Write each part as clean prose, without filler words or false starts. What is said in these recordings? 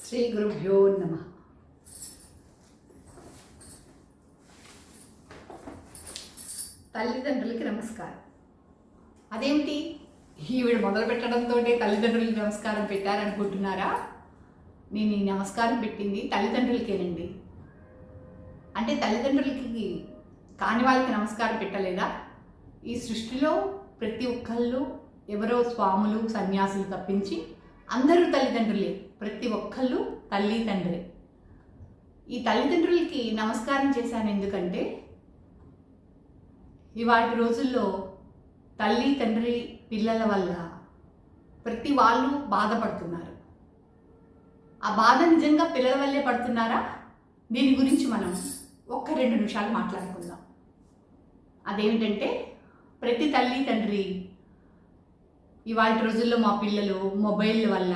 శ్రీ గురుభ్యో నమ. తల్లిదండ్రులకి నమస్కారం. అదేమిటి ఈవిడ మొదలు పెట్టడంతో తల్లిదండ్రులకి నమస్కారం పెట్టారనుకుంటున్నారా? నేను ఈ నమస్కారం పెట్టింది తల్లిదండ్రులకేనండి. అంటే తల్లిదండ్రులకి కాని వాళ్ళకి నమస్కారం పెట్టలేదా? ఈ సృష్టిలో ప్రతి ఒక్కళ్ళు ఎవరో స్వాములు సన్యాసులు తప్పించి అందరూ తల్లిదండ్రులే. ప్రతి ఒక్కళ్ళు తల్లి తండ్రి. ఈ తల్లిదండ్రులకి నమస్కారం చేశాను ఎందుకంటే ఇవాటి రోజుల్లో తల్లి తండ్రి పిల్లల వల్ల ప్రతి వాళ్ళు బాధపడుతున్నారు. ఆ బాధ నిజంగా పిల్లల వల్లే పడుతున్నారా? దీని గురించి మనం 1-2 నిమిషాలు మాట్లాడుకుందాం. అదేమిటంటే ప్రతి తల్లి తండ్రి ఇవాళ రోజుల్లో మా పిల్లలు మొబైల్ వల్ల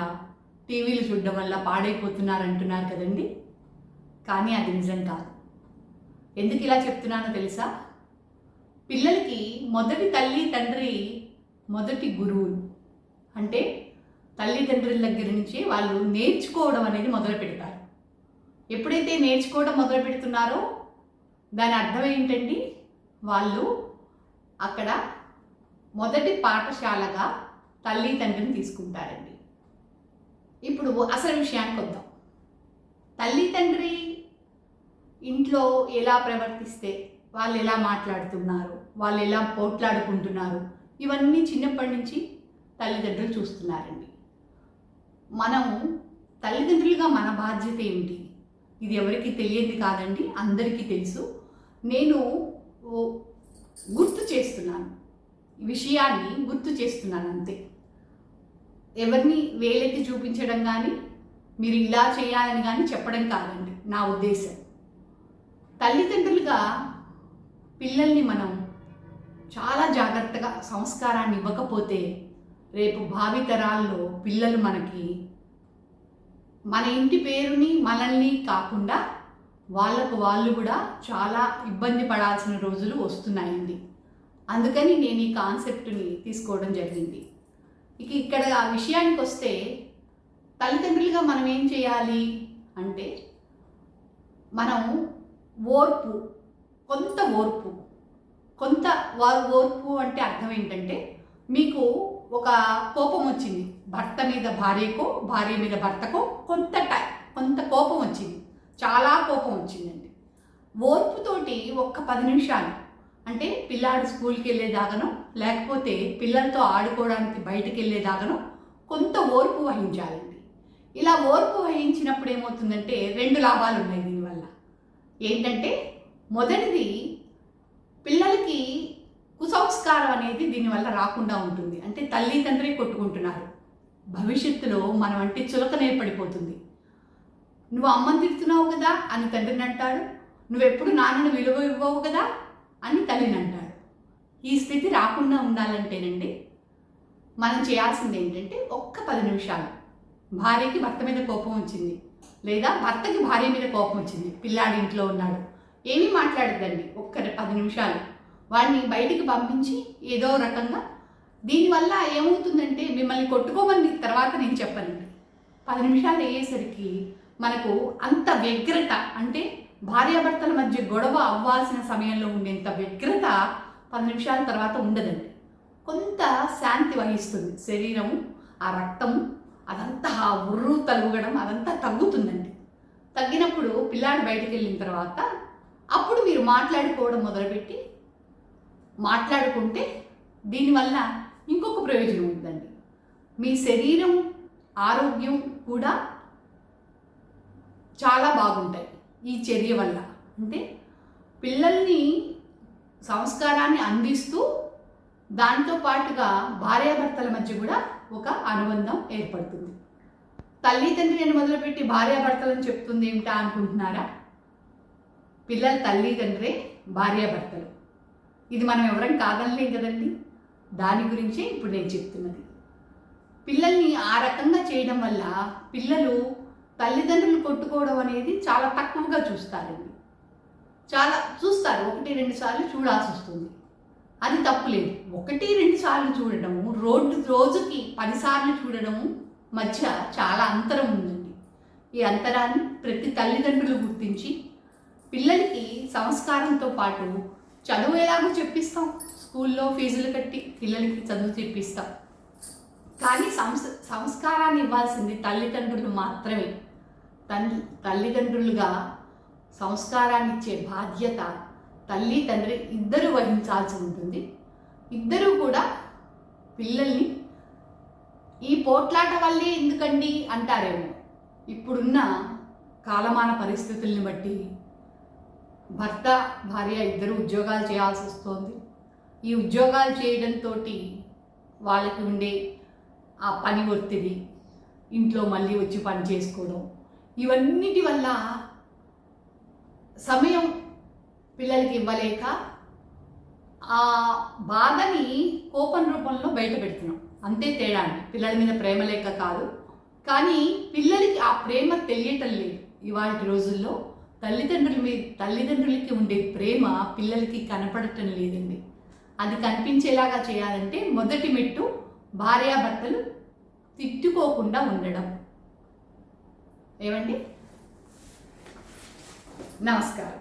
టీవీలు చూడడం వల్ల పాడైపోతున్నారు అంటున్నారు కదండి. కానీ అది నిజం కాదు. ఎందుకు ఇలా చెప్తున్నానో తెలుసా? పిల్లలకి మొదటి తల్లి తండ్రి మొదటి గురువులు. అంటే తల్లిదండ్రుల దగ్గర నుంచి వాళ్ళు నేర్చుకోవడం అనేది మొదలు పెడతారు. ఎప్పుడైతే నేర్చుకోవడం మొదలు పెడుతున్నారో దాని అర్థం ఏంటండి? వాళ్ళు అక్కడ మొదటి పాఠశాలగా తల్లి తండ్రిని తీసుకుంటారండి. ఇప్పుడు అసలు విషయానికి వద్దాం. తల్లి తండ్రి ఇంట్లో ఎలా ప్రవర్తిస్తే, వాళ్ళు ఎలా మాట్లాడుతున్నారు, వాళ్ళు ఎలా పోట్లాడుకుంటున్నారు, ఇవన్నీ చిన్నప్పటి నుంచి తల్లిదండ్రులు చూస్తున్నారండి. మనం తల్లిదండ్రులుగా మన బాధ్యత ఏమిటి? ఇది ఎవరికి తెలియదు కాదండి, అందరికీ తెలుసు. నేను గుర్తు చేస్తున్నాను, ఈ విషయాన్ని గుర్తు చేస్తున్నాను అంతే. ఎవరిని వేలెత్తి చూపించడం కానీ మీరు ఇలా చేయాలని కానీ చెప్పడం కాదండి నా ఉద్దేశం. తల్లిదండ్రులుగా పిల్లల్ని మనం చాలా జాగ్రత్తగా సంస్కారాన్ని ఇవ్వకపోతే రేపు భావితరాల్లో పిల్లలు మనకి మన ఇంటి పేరుని మనల్ని కాకుండా వాళ్ళకు వాళ్ళు కూడా చాలా ఇబ్బంది పడాల్సిన రోజులు వస్తున్నాయండి. అందుకని నేను ఈ కాన్సెప్ట్ని తీసుకోవడం జరిగింది. ఇక్కడ ఆ విషయానికి వస్తే తల్లిదండ్రులుగా మనం ఏం చేయాలి అంటే మనం కొంత ఓర్పు అంటే అర్థం ఏంటంటే, మీకు ఒక కోపం వచ్చింది, భర్త మీద భార్యకో భార్య మీద భర్తకో కొంత కోపం వచ్చింది, చాలా కోపం వచ్చిందండి. ఓర్పుతోటి 10 నిమిషాలు అంటే పిల్లాడు స్కూల్కి వెళ్ళేదాగనో లేకపోతే పిల్లలతో ఆడుకోవడానికి బయటకు వెళ్ళేదాగనో కొంత ఓర్పు వహించాలండి. ఇలా ఓర్పు వహించినప్పుడు ఏమవుతుందంటే 2 లాభాలు ఉన్నాయి దీనివల్ల. ఏంటంటే మొదటిది, పిల్లలకి కుసంస్కారం అనేది దీనివల్ల రాకుండా ఉంటుంది. అంటే తల్లి తండ్రి కొట్టుకుంటున్నారు, భవిష్యత్తులో మనం అంటే చులకన ఏర్పడిపోతుంది. నువ్వు అమ్మని తిడుతున్నావు కదా అని తండ్రిని అంటాడు, నువ్వెప్పుడు నాన్నను విలువ ఇవ్వవు కదా అని తల్లిని అంటాడు. ఈ స్థితి రాకుండా ఉండాలంటేనండి మనం చేయాల్సింది ఏంటంటే 10 నిమిషాలు, భార్యకి భర్త మీద కోపం వచ్చింది లేదా భర్తకి భార్య మీద కోపం వచ్చింది, పిల్లాడి ఇంట్లో ఉన్నాడు, ఏమీ మాట్లాడద్దండి. 10 నిమిషాలు వాడిని బయటికి పంపించి ఏదో రకంగా, దీనివల్ల ఏమవుతుందంటే మిమ్మల్ని కొట్టుకోమని తర్వాత నేను చెప్పనండి. 10 నిమిషాలు అయ్యేసరికి మనకు అంత వ్యగ్రత, అంటే భార్యాభర్తల మధ్య గొడవ అవ్వాల్సిన సమయంలో ఉండేంత వ్యగ్రత 10 నిమిషాల తర్వాత ఉండదండి. కొంత శాంతి వహిస్తుంది శరీరము, ఆ రక్తము అదంతా ఆ ఉర్రు తలుగడం అదంతా తగ్గుతుందండి. తగ్గినప్పుడు పిల్లాడు బయటికి వెళ్ళిన తర్వాత అప్పుడు మీరు మాట్లాడుకోవడం మొదలుపెట్టి మాట్లాడుకుంటే దీనివల్ల ఇంకొక ప్రయోజనం ఉందండి. మీ శరీరం ఆరోగ్యం కూడా చాలా బాగుంటాయి ఈ చర్య వల్ల. అంటే పిల్లల్ని సంస్కారాన్ని అందిస్తూ దాంతో పాటుగా భార్యాభర్తల మధ్య కూడా ఒక అనుబంధం ఏర్పడుతుంది. తల్లి తండ్రి అని మొదలుపెట్టి భార్యాభర్తలను చెప్తుంది ఏమిటా అనుకుంటున్నారా? పిల్లలు తల్లి తండ్రే భార్యాభర్తలు. ఇది మనం ఎవరం కాదనలేం కదండి. దాని గురించే ఇప్పుడు నేను చెప్తున్నది. పిల్లల్ని ఆ రకంగా చేయడం వల్ల పిల్లలు తల్లిదండ్రులు కొట్టుకోవడం అనేది చాలా తక్కువగా చూస్తారండి. చాలా చూస్తారు, 1-2 సార్లు చూడాల్సి వస్తుంది. అది తప్పులేదు. 1-2 సార్లు చూడడము, రోజుకి 10 సార్లు చూడడము మధ్య చాలా అంతరం ఉందండి. ఈ అంతరాన్ని ప్రతి తల్లిదండ్రులు గుర్తించి పిల్లలకి సంస్కారంతో పాటు చదువు ఎలాగో చెప్పిస్తాం, స్కూల్లో ఫీజులు కట్టి పిల్లలకి చదువు చెప్పిస్తాం. కానీ సంస్కారాన్ని ఇవ్వాల్సింది తల్లిదండ్రులు మాత్రమే. తల్లిదండ్రులుగా సంస్కారాన్ని ఇచ్చే బాధ్యత తల్లి తండ్రి ఇద్దరు వహించాల్సి ఉంటుంది. ఇద్దరూ కూడా పిల్లల్ని ఈ పోట్లాట వల్లే ఎందుకండి అంటారేమో. ఇప్పుడున్న కాలమాన పరిస్థితుల్ని బట్టి భర్త భార్య ఇద్దరు ఉద్యోగాలు చేయాల్సి వస్తుంది. ఈ ఉద్యోగాలు చేయడంతో వాళ్ళకి ఉండే ఆ పని ఒత్తిడి, ఇంట్లో మళ్ళీ వచ్చి పని చేసుకోవడం, ఇవన్నిటి వల్ల సమయం పిల్లలకి ఇవ్వలేక ఆ బాధని కోపం రూపంలో బయట పెడుతున్నాం. అంతే తేడా అండి. పిల్లల మీద ప్రేమ లేక కాదు, కానీ పిల్లలకి ఆ ప్రేమ తెలియటం లేదు. ఇవాళ రోజుల్లో తల్లిదండ్రులకి ఉండే ప్రేమ పిల్లలకి కనపడటం లేదండి. అది కనిపించేలాగా చేయాలంటే మొదటి మెట్టు భార్యాభర్తలు తిట్టుకోకుండా ఉండడం. ఏమండి? నమస్కారం.